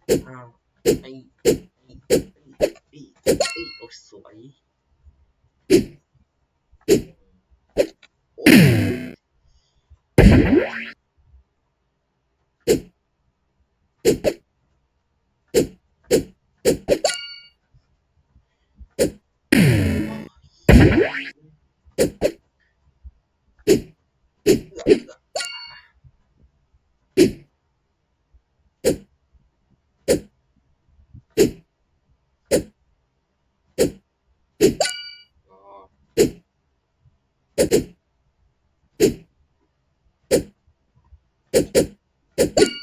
อ้าวไอ้โอ้สวยโอ้รอ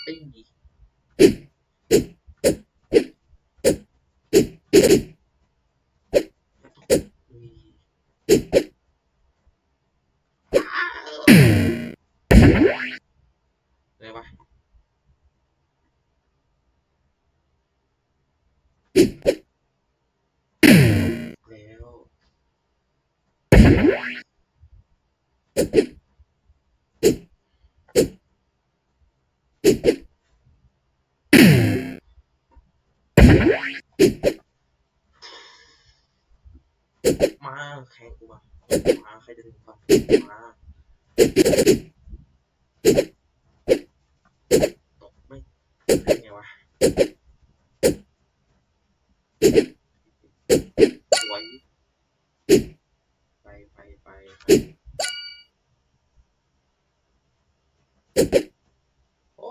ไอ้อะไรวะแล้วมาแข่งกูมาใครจะถึงก่อนมาตกไม่ได้ไงวะสวยไปโอ้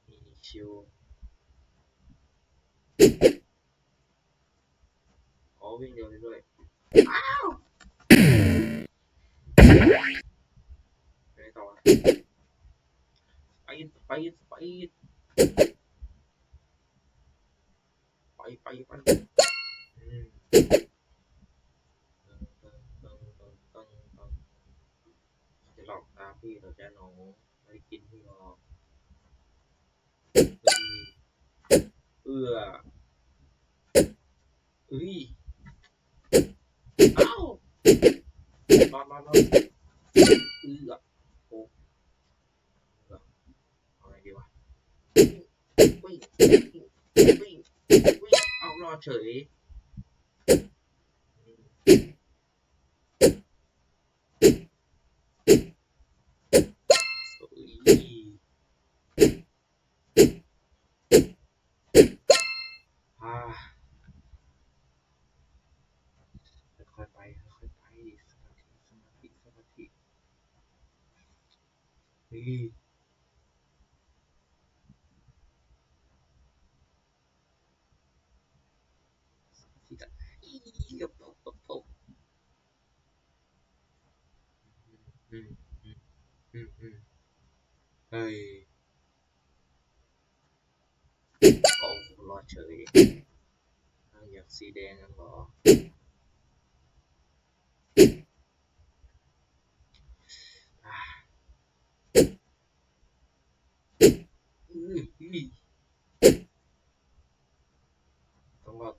มีชิวอ๋อวิ่งเร็วได้ด้วยไปต่อไปอืมจะหลอกตาพี่เราจะน้องไม่ได้กินพี่หรอกเอื้อเฮ้ยอ้าวรอเอื้อโอ้เอื้อเอาไงดีวะวิ่งวิ่งเอารอดเฉยเฮ้ยอ่าค่อยๆไปสมาธิเฮ้ยที่จะตบอืมอืมเฮ้ยโอ้รอดเฉยอยากสีแดงกันเหรออ่าอื้อต้องรอด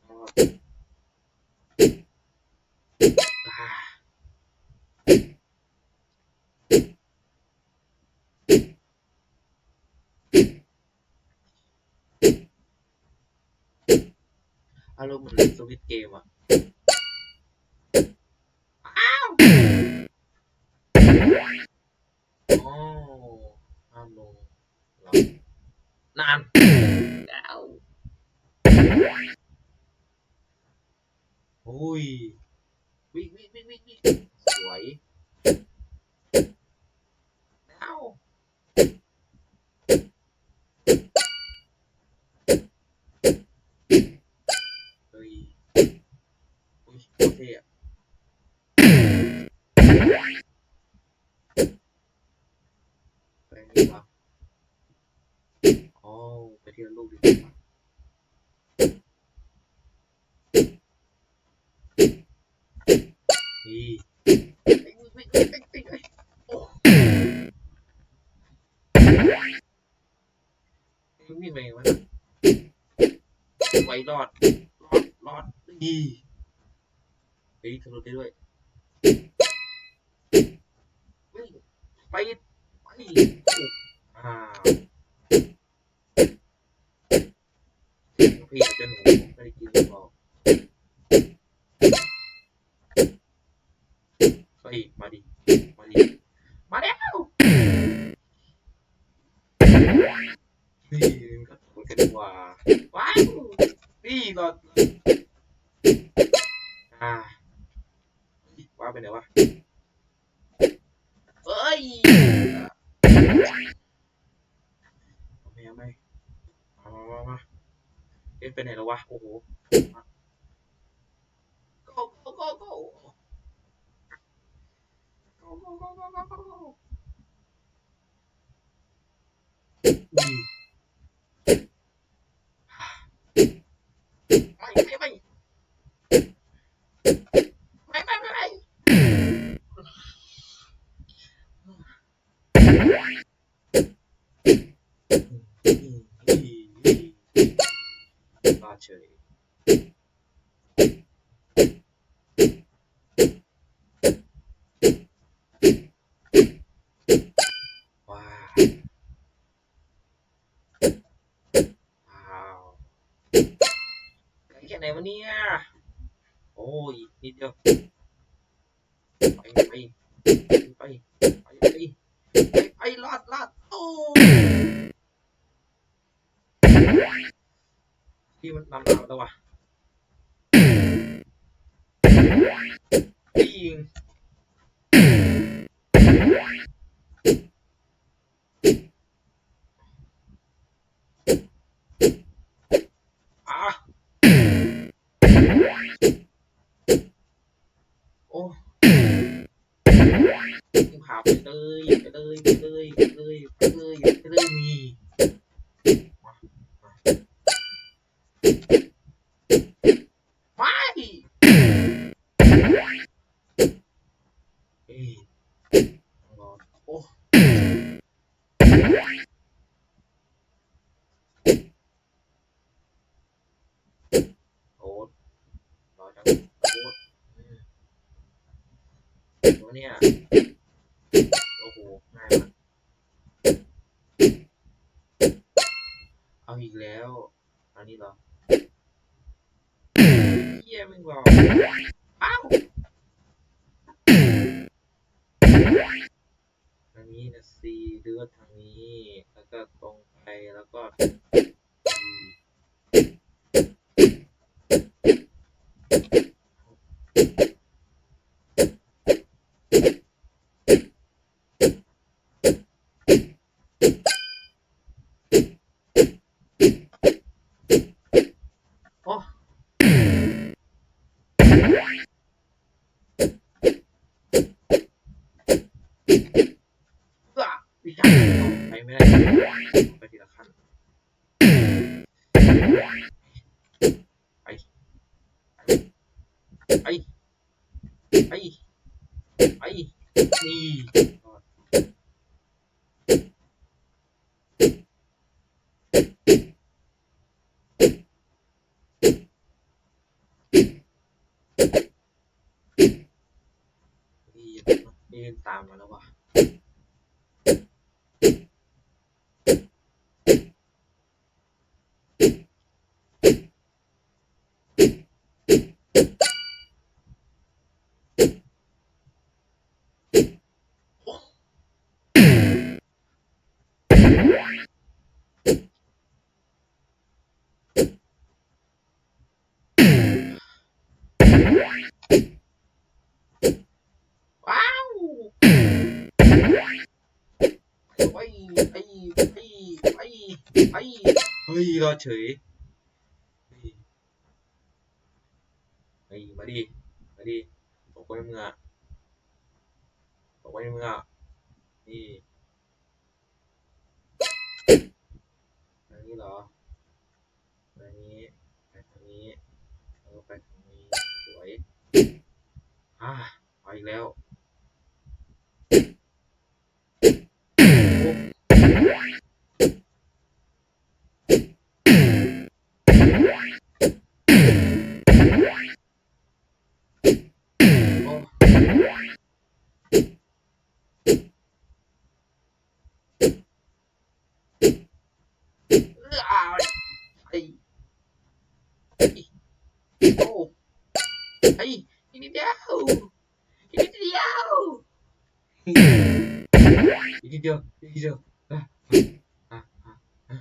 อ่าอารมณ์เหมือนเล่นสวิตเกมอ่ะอ้าวอ๋อห้ามลงเหรอนานแล้วโอ้ยวิ่งสวยแล้วเฮ้ยอุ้ยโคตรเท่อะไปนี่วะอ๋อไปเที่ยวลูกดีกว่านี่วิ่งโอ้วิ่งไปไงวะไว้รอดนี่ ฮ้ยทะลุได้ด้วยไปไปอ่าพี่เจ้าหนูไม่ได้กินหรอกไปมาดิมาดิมาแล้วนี่ก็คุยกันดีกว่าว้าวนี่ก็อ่าว่าไปไหนวะเอ้ยไม่มาเอ๊ะไปไหนแล้ววะโอ้โหgo go go go go go go go go go นี่ไม่รอดเฉยว้าวแค่ไหนวะเนี่ยโอ้ยนิดเดียวไปไปไปลอดโอ้ที่มันนำแล้ววะยิงอ่ะโอ้ผ่าไปเลยมีไม่เอ้ยรอโอ้โหรอจังโอ้เนี่ยโอ้โหง่ายมากเอาอีกแล้วอันนี้เหรอเยี่ยมึงบอกอ้าวทางนี้นะซีเลือดทางนี้แล้วก็ตรงไปแล้วก็โอ้วิชาไปไม่ได้ไปทีละขั้นไปไปไปไปนี่นี่ตามมาแล้ววะว้าวไปไปเฮ้ยรอเฉยเฮ้ยมาดิบอกไว้มึงอ่ะบอกไว้มึงอ่ะนี่ทางนี้เหรอทางนี้ไปทางนี้แล้วก็ไปทางนี้สวยไปอีกแล้ว อีกนิดเดียวอีกนิดเดียวอีกนิดเดียวอ่ะอ่ะอ่ะอ่ะ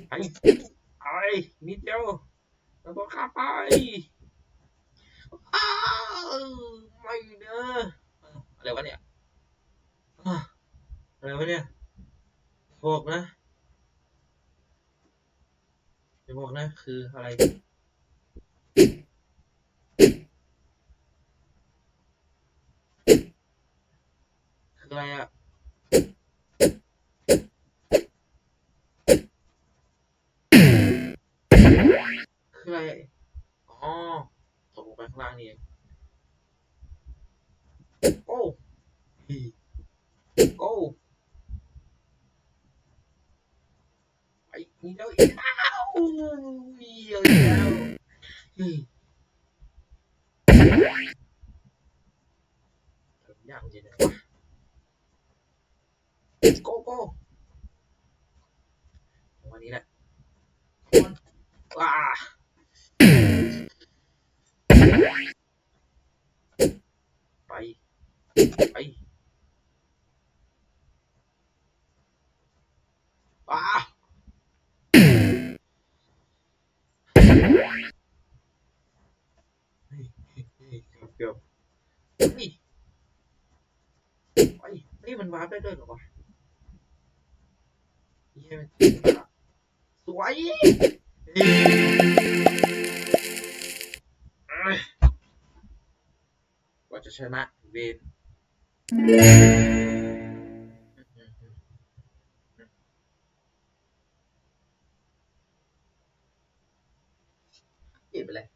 ไอ้ไอ้นิดเดียวเราต้องข้ามไปอ้าวไม่เนอะอะไรวะเนี่ยอ่ะอะไรวะเนี่ยบอกนะจะบอกนะคืออะไรคืออะไรอ่ะคืออะไรอ๋อตกลงไปข้างล่างนี่เองโอ้โอ้ไอ้นี่แล้วอีกอ้าวเดียวอีกแล้วยากจริงเลยวะโก้โก้วันนี้แหละว้าไปไปว้าเกือบเฮ้ยไปเฮ้ยมันวาร์ปได้ด้วยเหรอวะเฮ้ยสวยกว่าจะชนะเวนเก็บไปเลย